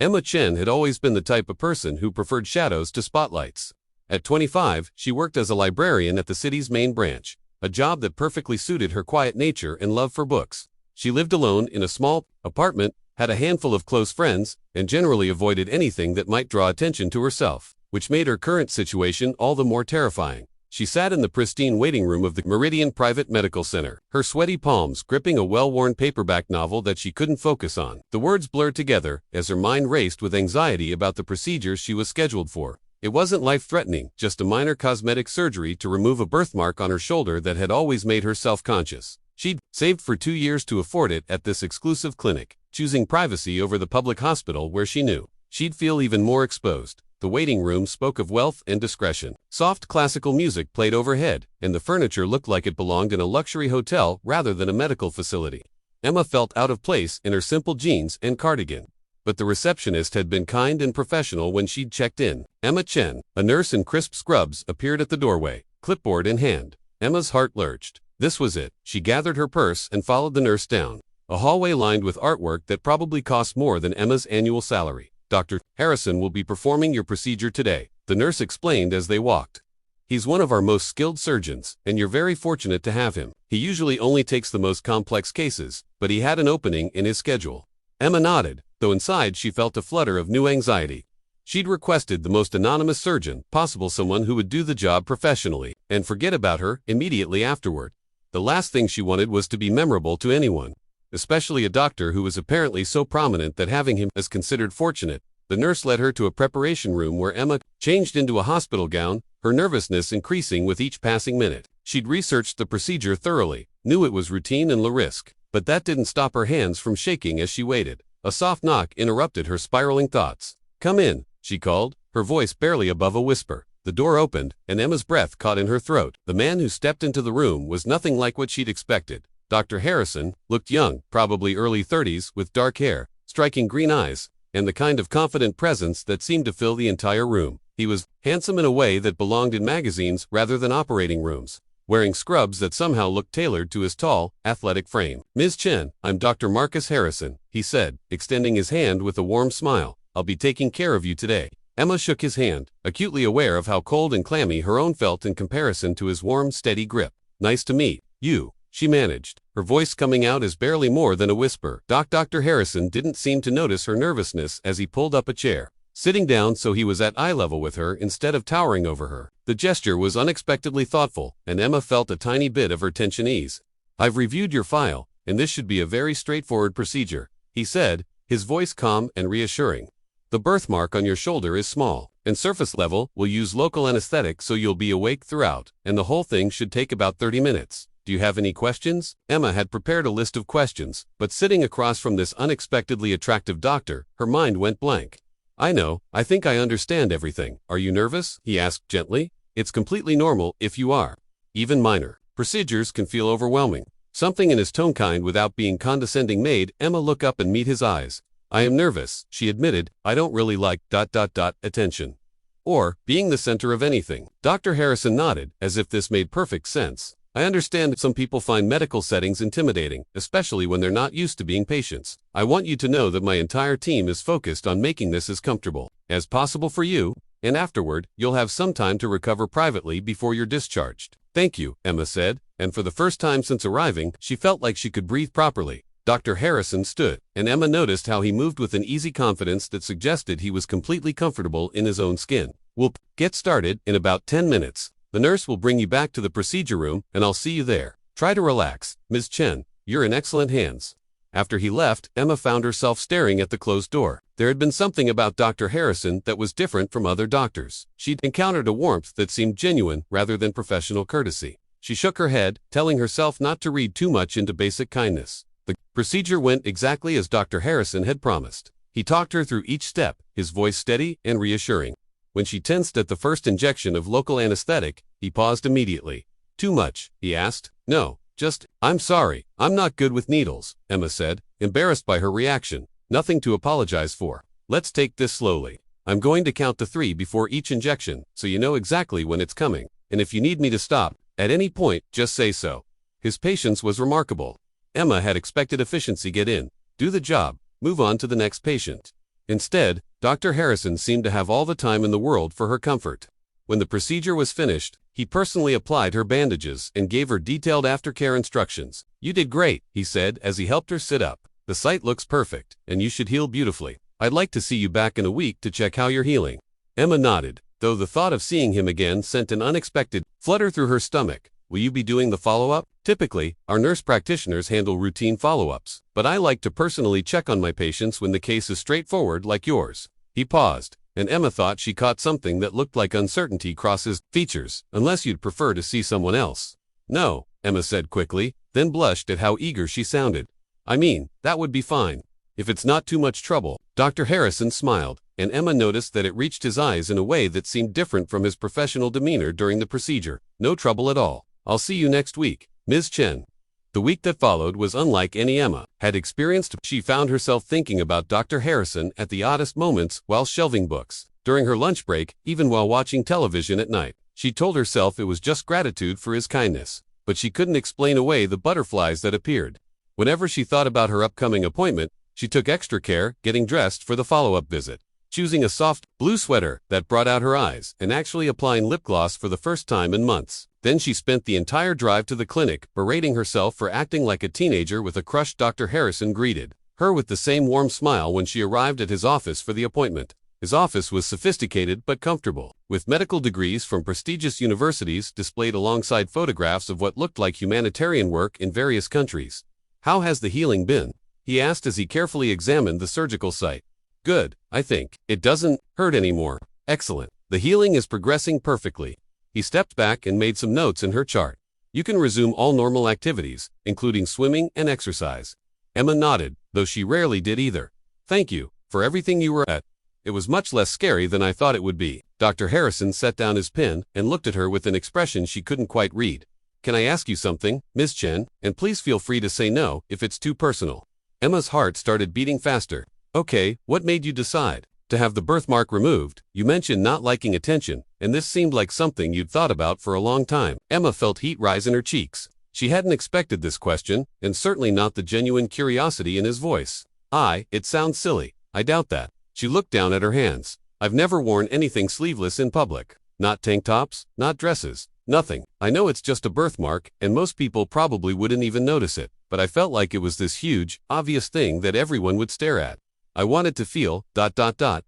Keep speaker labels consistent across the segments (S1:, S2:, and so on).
S1: Emma Chen had always been the type of person who preferred shadows to spotlights. At 25, she worked as a librarian at the city's main branch, a job that perfectly suited her quiet nature and love for books. She lived alone in a small apartment, had a handful of close friends, and generally avoided anything that might draw attention to herself, which made her current situation all the more terrifying. She sat in the pristine waiting room of the Meridian Private Medical Center, her sweaty palms gripping a well-worn paperback novel that she couldn't focus on. The words blurred together as her mind raced with anxiety about the procedures she was scheduled for. It wasn't life-threatening, just a minor cosmetic surgery to remove a birthmark on her shoulder that had always made her self-conscious. She'd saved for 2 years to afford it at this exclusive clinic, choosing privacy over the public hospital where she knew she'd feel even more exposed. The waiting room spoke of wealth and discretion. Soft classical music played overhead, and the furniture looked like it belonged in a luxury hotel rather than a medical facility. Emma felt out of place in her simple jeans and cardigan. But the receptionist had been kind and professional when she'd checked in. Emma Chen, a nurse in crisp scrubs, appeared at the doorway, clipboard in hand. Emma's heart lurched. This was it. She gathered her purse and followed the nurse down a hallway lined with artwork that probably cost more than Emma's annual salary. Dr. Harrison will be performing your procedure today, the nurse explained as they walked. He's one of our most skilled surgeons, and you're very fortunate to have him. He usually only takes the most complex cases, but he had an opening in his schedule. Emma nodded, though inside she felt a flutter of new anxiety. She'd requested the most anonymous surgeon possible, someone who would do the job professionally and forget about her immediately afterward. The last thing she wanted was to be memorable to anyone, especially a doctor who was apparently so prominent that having him as considered fortunate. The nurse led her to a preparation room where Emma changed into a hospital gown, her nervousness increasing with each passing minute. She'd researched the procedure thoroughly, knew it was routine and low risk, but that didn't stop her hands from shaking as she waited. A soft knock interrupted her spiraling thoughts. "Come in," she called, her voice barely above a whisper. The door opened, and Emma's breath caught in her throat. The man who stepped into the room was nothing like what she'd expected. Dr. Harrison looked young, probably early 30s, with dark hair, striking green eyes, and the kind of confident presence that seemed to fill the entire room. He was handsome in a way that belonged in magazines rather than operating rooms, wearing scrubs that somehow looked tailored to his tall, athletic frame. "Ms. Chen, I'm Dr. Marcus Harrison," he said, extending his hand with a warm smile. "I'll be taking care of you today." Emma shook his hand, acutely aware of how cold and clammy her own felt in comparison to his warm, steady grip. "Nice to meet you," she managed, her voice coming out as barely more than a whisper. Dr. Harrison didn't seem to notice her nervousness as he pulled up a chair, sitting down so he was at eye level with her instead of towering over her. The gesture was unexpectedly thoughtful, and Emma felt a tiny bit of her tension ease. "I've reviewed your file, and this should be a very straightforward procedure," he said, his voice calm and reassuring. "The birthmark on your shoulder is small, and surface level. We'll use local anesthetic so you'll be awake throughout, and the whole thing should take about 30 minutes. Do you have any questions?" Emma had prepared a list of questions, but sitting across from this unexpectedly attractive doctor, her mind went blank. I think I understand everything. Are you nervous?" he asked gently. "It's completely normal if you are. Even minor procedures can feel overwhelming." Something in his tone, kind without being condescending, made Emma look up and meet his eyes. "I am nervous," she admitted. "I don't really like ... attention. Or being the center of anything." Dr. Harrison nodded, as if this made perfect sense. "I understand some people find medical settings intimidating, especially when they're not used to being patients. I want you to know that my entire team is focused on making this as comfortable as possible for you, and afterward, you'll have some time to recover privately before you're discharged." "Thank you," Emma said, and for the first time since arriving, she felt like she could breathe properly. Dr. Harrison stood, and Emma noticed how he moved with an easy confidence that suggested he was completely comfortable in his own skin. "We'll get started in about 10 minutes. The nurse will bring you back to the procedure room, and I'll see you there. Try to relax. Ms. Chen, you're in excellent hands." After he left, Emma found herself staring at the closed door. There had been something about Dr. Harrison that was different from other doctors. She'd encountered a warmth that seemed genuine rather than professional courtesy. She shook her head, telling herself not to read too much into basic kindness. The procedure went exactly as Dr. Harrison had promised. He talked her through each step, his voice steady and reassuring. When she tensed at the first injection of local anesthetic, he paused immediately. "Too much?" he asked. "No, just, I'm sorry, I'm not good with needles," Emma said, embarrassed by her reaction. "Nothing to apologize for. Let's take this slowly. I'm going to count to 3 before each injection, so you know exactly when it's coming. And if you need me to stop at any point, just say so." His patience was remarkable. Emma had expected efficiency: get in, do the job, move on to the next patient. Instead, Dr. Harrison seemed to have all the time in the world for her comfort. When the procedure was finished, he personally applied her bandages and gave her detailed aftercare instructions. "You did great," he said as he helped her sit up. "The site looks perfect, and you should heal beautifully. I'd like to see you back in a week to check how you're healing." Emma nodded, though the thought of seeing him again sent an unexpected flutter through her stomach. "Will you be doing the follow-up?" "Typically, our nurse practitioners handle routine follow-ups, but I like to personally check on my patients when the case is straightforward like yours." He paused, and Emma thought she caught something that looked like uncertainty cross his features. "Unless you'd prefer to see someone else." "No," Emma said quickly, then blushed at how eager she sounded. "I mean, that would be fine. If it's not too much trouble." Dr. Harrison smiled, and Emma noticed that it reached his eyes in a way that seemed different from his professional demeanor during the procedure. "No trouble at all. I'll see you next week, Ms. Chen." The week that followed was unlike any Emma had experienced. She found herself thinking about Dr. Harrison at the oddest moments while shelving books, during her lunch break, even while watching television at night. She told herself it was just gratitude for his kindness, but she couldn't explain away the butterflies that appeared. Whenever she thought about her upcoming appointment, she took extra care getting dressed for the follow-up visit, choosing a soft, blue sweater that brought out her eyes, and actually applying lip gloss for the first time in months. Then she spent the entire drive to the clinic berating herself for acting like a teenager with a crush. Dr. Harrison greeted her with the same warm smile when she arrived at his office for the appointment. His office was sophisticated but comfortable, with medical degrees from prestigious universities displayed alongside photographs of what looked like humanitarian work in various countries. "How has the healing been?" he asked as he carefully examined the surgical site. "Good, I think. It doesn't hurt anymore." "Excellent. The healing is progressing perfectly." He stepped back and made some notes in her chart. "You can resume all normal activities, including swimming and exercise." Emma nodded, though she rarely did either. "Thank you for everything you were at. It was much less scary than I thought it would be." Dr. Harrison set down his pen and looked at her with an expression she couldn't quite read. "Can I ask you something, Ms. Chen? And please feel free to say no if it's too personal." Emma's heart started beating faster. "Okay, what made you decide to have the birthmark removed? You mentioned not liking attention, and this seemed like something you'd thought about for a long time." Emma felt heat rise in her cheeks. She hadn't expected this question, and certainly not the genuine curiosity in his voice. It sounds silly. I doubt that." She looked down at her hands. "I've never worn anything sleeveless in public. Not tank tops, not dresses, nothing. I know it's just a birthmark, and most people probably wouldn't even notice it, but I felt like it was this huge, obvious thing that everyone would stare at. I wanted to feel,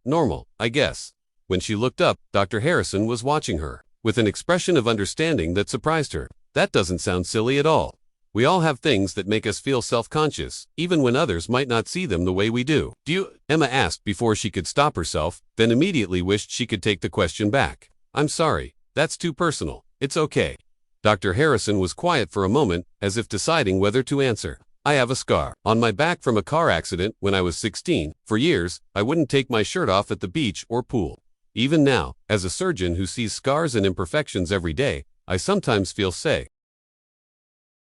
S1: normal, I guess." When she looked up, Dr. Harrison was watching her, with an expression of understanding that surprised her. "That doesn't sound silly at all. We all have things that make us feel self-conscious, even when others might not see them the way we do." "Do you?" Emma asked before she could stop herself, then immediately wished she could take the question back. "I'm sorry, that's too personal. It's okay." Dr. Harrison was quiet for a moment, as if deciding whether to answer. "I have a scar on my back from a car accident when I was 16. For years, I wouldn't take my shirt off at the beach or pool. Even now, as a surgeon who sees scars and imperfections every day, I sometimes feel